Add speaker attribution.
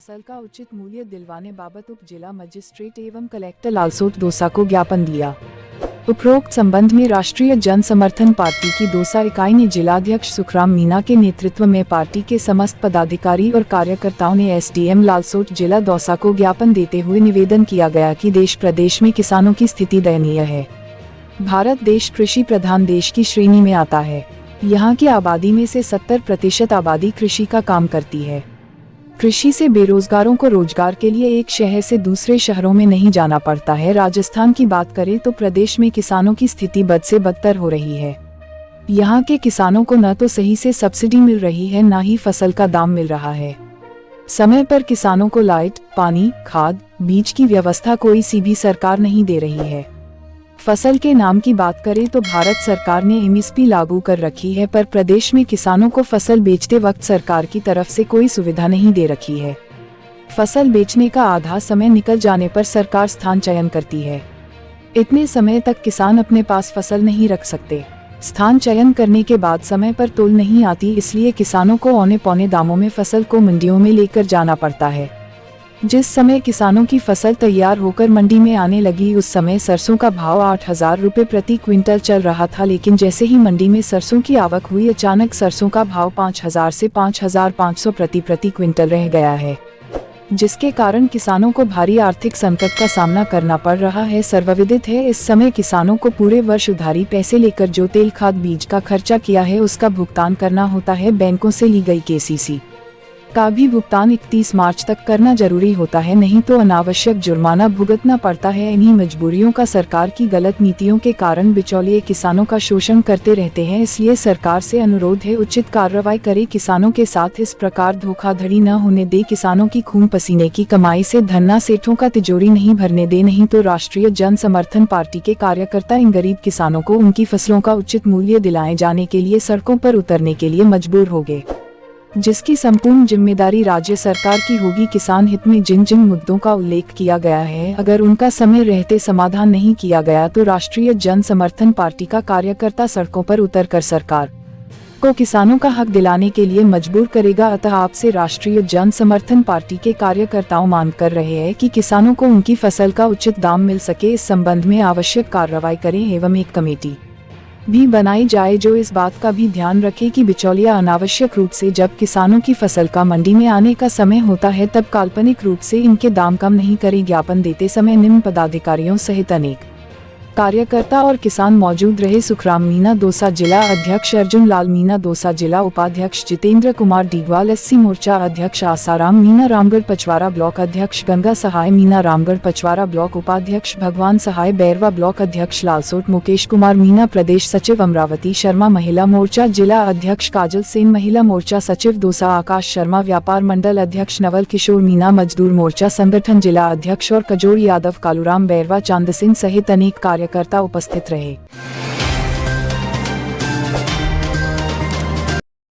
Speaker 1: फसल का उचित मूल्य दिलवाने बाबत उप जिला मजिस्ट्रेट एवं कलेक्टर लालसोट दौसा को ज्ञापन दिया। उपरोक्त संबंध में राष्ट्रीय जन समर्थन पार्टी की दौसा इकाई ने जिलाध्यक्ष सुखराम मीणा के नेतृत्व में पार्टी के समस्त पदाधिकारी और कार्यकर्ताओं ने एसडीएम लालसोट जिला दौसा को ज्ञापन देते हुए निवेदन किया गया कि देश प्रदेश में किसानों की स्थिति दयनीय है। भारत देश कृषि प्रधान देश की श्रेणी में आता है। यहाँ की आबादी में से 70% आबादी कृषि का काम करती है। कृषि से बेरोजगारों को रोजगार के लिए एक शहर से दूसरे शहरों में नहीं जाना पड़ता है। राजस्थान की बात करें तो प्रदेश में किसानों की स्थिति बद से बदतर हो रही है। यहाँ के किसानों को न तो सही से सब्सिडी मिल रही है, न ही फसल का दाम मिल रहा है। समय पर किसानों को लाइट, पानी, खाद, बीज की व्यवस्था कोई सी भी सरकार नहीं दे रही है। फसल के नाम की बात करें तो भारत सरकार ने एमएसपी लागू कर रखी है, पर प्रदेश में किसानों को फसल बेचते वक्त सरकार की तरफ से कोई सुविधा नहीं दे रखी है। फसल बेचने का आधा समय निकल जाने पर सरकार स्थान चयन करती है। इतने समय तक किसान अपने पास फसल नहीं रख सकते। स्थान चयन करने के बाद समय पर तोल नहीं आती, इसलिए किसानों को औने पौने दामों में फसल को मंडियों में लेकर जाना पड़ता है। जिस समय किसानों की फसल तैयार होकर मंडी में आने लगी, उस समय सरसों का भाव 8,000 रुपये प्रति क्विंटल चल रहा था, लेकिन जैसे ही मंडी में सरसों की आवक हुई, अचानक सरसों का भाव 5,000 से 5,500 प्रति क्विंटल रह गया है, जिसके कारण किसानों को भारी आर्थिक संकट का सामना करना पड़ रहा है। सर्वविदित है, इस समय किसानों को पूरे वर्ष उधारी पैसे लेकर जो तेल, खाद, बीज का खर्चा किया है, उसका भुगतान करना होता है। बैंकों से ली गई केसीसी का भी भुगतान 31 मार्च तक करना जरूरी होता है, नहीं तो अनावश्यक जुर्माना भुगतना पड़ता है। इन्हीं मजबूरियों का सरकार की गलत नीतियों के कारण बिचौलिए किसानों का शोषण करते रहते हैं। इसलिए सरकार से अनुरोध है, उचित कार्रवाई करे, किसानों के साथ इस प्रकार धोखाधड़ी न होने दे। किसानों की खून पसीने की कमाई से धन्ना सेठों का तिजोरी नहीं भरने दे, नहीं तो राष्ट्रीय जन समर्थन पार्टी के कार्यकर्ता इन गरीब किसानों को उनकी फसलों का उचित मूल्य दिलाए जाने के लिए सड़कों पर उतरने के लिए मजबूर होंगे, जिसकी संपूर्ण जिम्मेदारी राज्य सरकार की होगी। किसान हित में जिन जिन मुद्दों का उल्लेख किया गया है, अगर उनका समय रहते समाधान नहीं किया गया तो राष्ट्रीय जन समर्थन पार्टी का कार्यकर्ता सड़कों पर उतरकर सरकार को किसानों का हक दिलाने के लिए मजबूर करेगा। अतः आपसे राष्ट्रीय जन समर्थन पार्टी के कार्यकर्ताओं मांग कर रहे हैं कि किसानों को उनकी फसल का उचित दाम मिल सके। इस संबंध में आवश्यक कार्रवाई करें एवं एक कमेटी भी बनाई जाए जो इस बात का भी ध्यान रखे कि बिचौलिया अनावश्यक रूप से जब किसानों की फसल का मंडी में आने का समय होता है, तब काल्पनिक रूप से इनके दाम कम नहीं करे। ज्ञापन देते समय निम्न पदाधिकारियों सहित अनेक कार्यकर्ता और किसान मौजूद रहे। सुखराम मीणा दौसा जिला अध्यक्ष, अर्जुन लाल मीणा दौसा जिला उपाध्यक्ष, जितेंद्र कुमार डीगवाल एससी मोर्चा अध्यक्ष, आसाराम मीणा रामगढ़ पचवारा ब्लॉक अध्यक्ष, गंगा सहाय मीणा रामगढ़ पचवारा ब्लॉक उपाध्यक्ष, भगवान सहाय बैरवा ब्लॉक अध्यक्ष लालसोट, मुकेश कुमार मीणा प्रदेश सचिव, अमरावती शर्मा महिला मोर्चा जिला अध्यक्ष, काजल सेन महिला मोर्चा सचिव दौसा, आकाश शर्मा व्यापार मंडल अध्यक्ष, नवल किशोर मीणा मजदूर मोर्चा संगठन जिला अध्यक्ष और कजोर यादव, कालूराम बैरवा, चांद सिंह सहित अनेक कार्यकर्ता उपस्थित रहे।